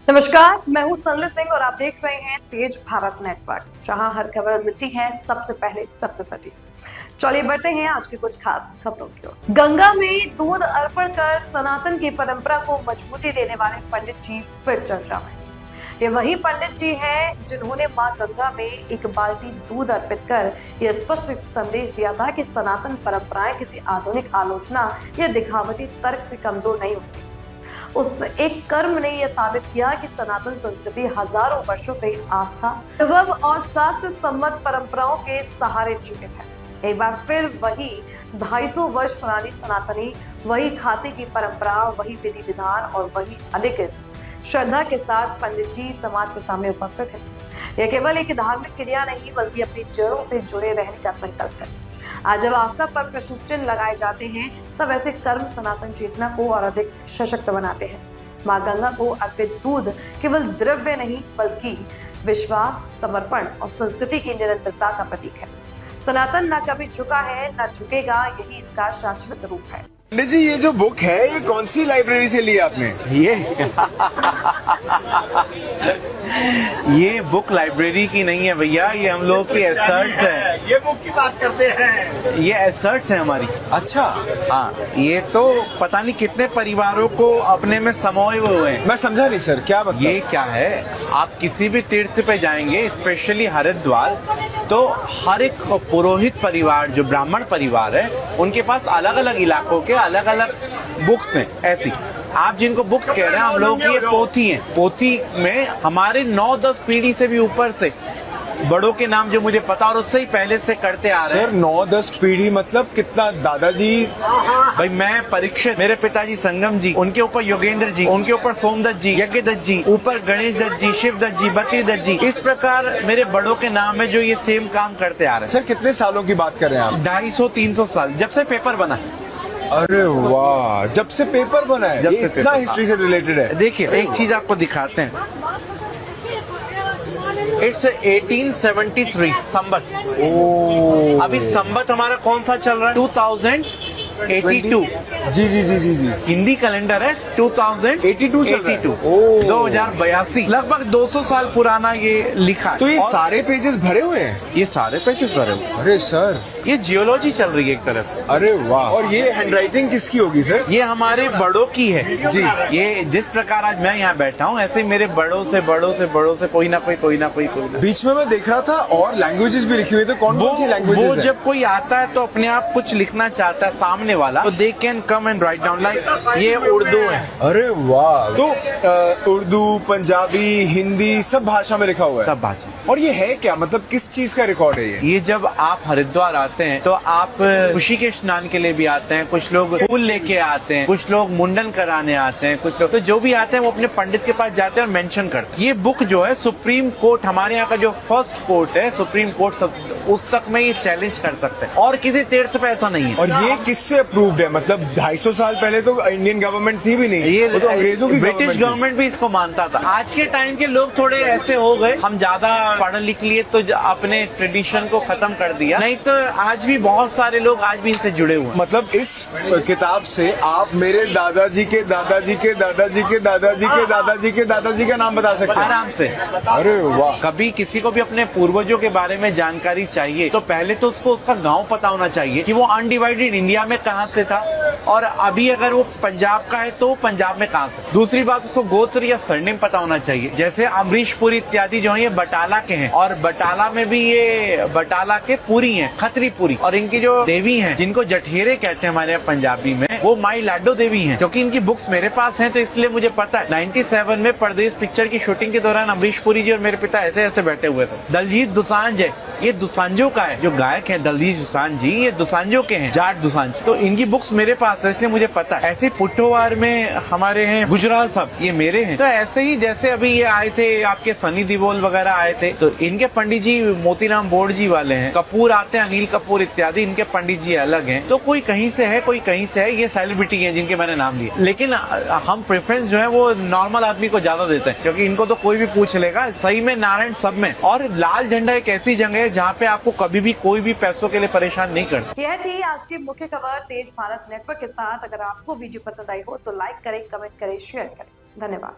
नमस्कार, मैं हूं संजय सिंह और आप देख रहे हैं तेज भारत नेटवर्क, जहां हर खबर मिलती है सबसे पहले सबसे सटीक। चलिए बढ़ते हैं आज की कुछ खास खबरों की ओर। गंगा में दूध अर्पण कर सनातन की परंपरा को मजबूती देने वाले पंडित जी फिर चर्चा में। ये वही पंडित जी हैं जिन्होंने मां गंगा में एक बाल्टी दूध अर्पित कर यह स्पष्ट संदेश दिया था कि सनातन परंपराएं किसी आधुनिक आलोचना या दिखावटी तर्क से कमजोर नहीं होती। उस एक कर्म ने यह साबित किया कि सनातन संस्कृति हजारों वर्षों से आस्था, वैभव और शास्त्र सम्मत परंपराओं के सहारे जीवित है। एक बार फिर वही 250 वर्ष पुरानी सनातनी, वही खाते की परंपरा, वही विधि विधान और वही अधिक श्रद्धा के साथ पंडित जी समाज के सामने उपस्थित है। यह केवल एक धार्मिक क्रिया नहीं बल्कि अपनी जड़ों से जुड़े रहने का संकल्प है। आज जब आस्था पर प्रश्न चिन्ह लगाए जाते हैं तब ऐसे कर्म सनातन चेतना को और अधिक सशक्त बनाते हैं। मां गंगा को अर्पित दूध केवल द्रव्य नहीं बल्कि विश्वास, समर्पण और संस्कृति की निरंतरता का प्रतीक है। सनातन न कभी झुका है न झुकेगा, यही इसका शाश्वत रूप है। पंडित जी, ये जो बुक है ये कौन सी लाइब्रेरी से ली आपने? ये बुक लाइब्रेरी की नहीं है भैया, ये हम लोग की एसर्ट्स है। ये बुक की बात करते हैं, ये एसर्ट्स है हमारी। अच्छा, हाँ, ये तो पता नहीं कितने परिवारों को अपने में समोए हुए हैं। मैं समझा नहीं सर, क्या मतलब? ये क्या है, आप किसी भी तीर्थ पे जाएंगे, स्पेशली हरिद्वार, तो हर एक पुरोहित परिवार जो ब्राह्मण परिवार है उनके पास अलग अलग इलाकों के अलग अलग बुक्स हैं। ऐसी आप जिनको बुक्स कह रहे हैं, हम लोगों की ये पोथी है। पोथी में हमारे 9-10 पीढ़ी से भी ऊपर से बड़ों के नाम जो मुझे पता और उससे ही पहले से करते आ रहे हैं। सर 9-10 पीढ़ी मतलब कितना? दादाजी, भाई मैं परीक्षित, मेरे पिताजी संगम जी, उनके ऊपर योगेंद्र जी, उनके ऊपर सोमदत्त जी, यज्ञदत्त जी, ऊपर गणेश दत्त जी, शिव दत्त जी, बद्री दत्त जी, इस प्रकार मेरे बड़ों के नाम है जो ये सेम काम करते आ रहे हैं। सर कितने सालों की बात कर रहे हैं आप? 250-300 साल, जब से पेपर बना। अरे वाह, जब से पेपर बना है, जब ये से इतना पेपर, हिस्ट्री से रिलेटेड है। देखिए एक चीज आपको दिखाते हैं, इट्स 1873 संबत। अभी संबत हमारा कौन सा चल रहा है? 2082। जी जी जी जी जी, हिंदी कैलेंडर है 82 चल रहा है। 2082, लगभग 200 साल पुराना ये लिखा है। तो ये और सारे पेजेस भरे हुए हैं? ये सारे पेजेस भरे हुए हैं। अरे सर, ये जियोलॉजी चल रही है एक तरफ से। अरे वाह। और ये हैंडराइटिंग किसकी होगी सर? ये हमारे बड़ों की है जी। ये जिस प्रकार आज मैं यहाँ बैठा हूँ, ऐसे मेरे बड़ों से कोई ना कोई। बीच में मैं देख रहा था और लैंग्वेजेस भी लिखी हुई, तो कौन सी लैंग्वेजेस वो है? जब कोई आता है तो अपने आप कुछ लिखना चाहता है सामने वाला, तो they can come and write down, like ये उर्दू है। अरे वाह। तो उर्दू, पंजाबी, हिंदी सब भाषा में लिखा हुआ है? सब भाषा। और ये है क्या, मतलब किस चीज का रिकॉर्ड है ये? ये जब आप हरिद्वार आते हैं तो आप खुशी के स्नान के लिए भी आते हैं, कुछ लोग फूल लेके आते हैं, कुछ लोग मुंडन कराने आते हैं, कुछ लोग तो जो भी आते हैं वो अपने पंडित के पास जाते हैं और मेंशन करते हैं। ये बुक जो है सुप्रीम कोर्ट, हमारे यहाँ का जो फर्स्ट कोर्ट है सुप्रीम कोर्ट, सब उस तक में ये चैलेंज कर सकते हैं और किसी तीर्थ पे ऐसा नहीं है। और ये किससे अप्रूव्ड है? मतलब 250 साल पहले तो इंडियन गवर्नमेंट थी भी नहीं, ये वो तो अंग्रेजों की ब्रिटिश गवर्नमेंट भी इसको मानता था। आज के टाइम के लोग थोड़े ऐसे हो गए, हम ज्यादा पढ़ लिख लिए तो अपने ट्रेडिशन को खत्म कर दिया, नहीं तो आज भी बहुत सारे लोग आज भी इनसे जुड़े हुए हैं। मतलब इस किताब से आप मेरे दादाजी के दादाजी के दादाजी के दादाजी के दादाजी के दादाजी का नाम बता सकते हैं आराम से। अरे वाह। कभी किसी को भी अपने पूर्वजों के बारे में जानकारी चाहिए तो पहले तो उसको उसका गांव पता होना चाहिए कि वो अनडिवाइडेड इंडिया में कहाँ से था, और अभी अगर वो पंजाब का है तो पंजाब में कहाँ से। दूसरी बात, उसको गोत्र या सरनेम पता होना चाहिए। जैसे अमरीश पुरी इत्यादि जो है ये बटाला के हैं, और बटाला में भी ये बटाला के पुरी हैं, खत्री पुरी। और इनकी जो देवी हैं जिनको जठेरे कहते हैं हमारे यहाँ पंजाबी में, वो माई लाडो देवी हैं। क्योंकि इनकी बुक्स मेरे पास हैं तो इसलिए मुझे पता है। 97 में परदेश पिक्चर की शूटिंग के दौरान अमरीश पुरी जी और मेरे पिता ऐसे ऐसे बैठे हुए थे। दलजीत दोसांझ है, ये दोसांझों का है, जो गायक है दलजीत दोसांझ जी, ये दोसांझों के हैं, जाट दोसांझ। तो इनकी बुक्स मेरे पास है इसलिए मुझे पता है। ऐसे पुट्टोवार में हमारे हैं गुजराल साहब, ये मेरे हैं। तो ऐसे ही जैसे अभी ये आए थे आपके सनी देओल वगैरह आए थे, तो इनके पंडित जी मोतीराम बोर्ड जी वाले हैं, कपूर आते हैं, अनिल कपूर इत्यादि, इनके पंडित जी अलग हैं। तो कोई कहीं से है, कोई कहीं से है, ये सेलिब्रिटी हैं जिनके मैंने नाम दिए। लेकिन हम प्रेफरेंस जो है वो नॉर्मल आदमी को ज्यादा देते हैं, क्योंकि इनको तो कोई भी पूछ लेगा। सही में नारायण सब में। और लाल झंडा एक ऐसी जगह है जहाँ पे आपको कभी भी कोई भी पैसों के लिए परेशान नहीं करता। यह थी आज की मुख्य खबर तेज भारत नेटवर्क के साथ। अगर आपको वीडियो पसंद आई हो तो लाइक करें, कमेंट करें, शेयर करें। धन्यवाद।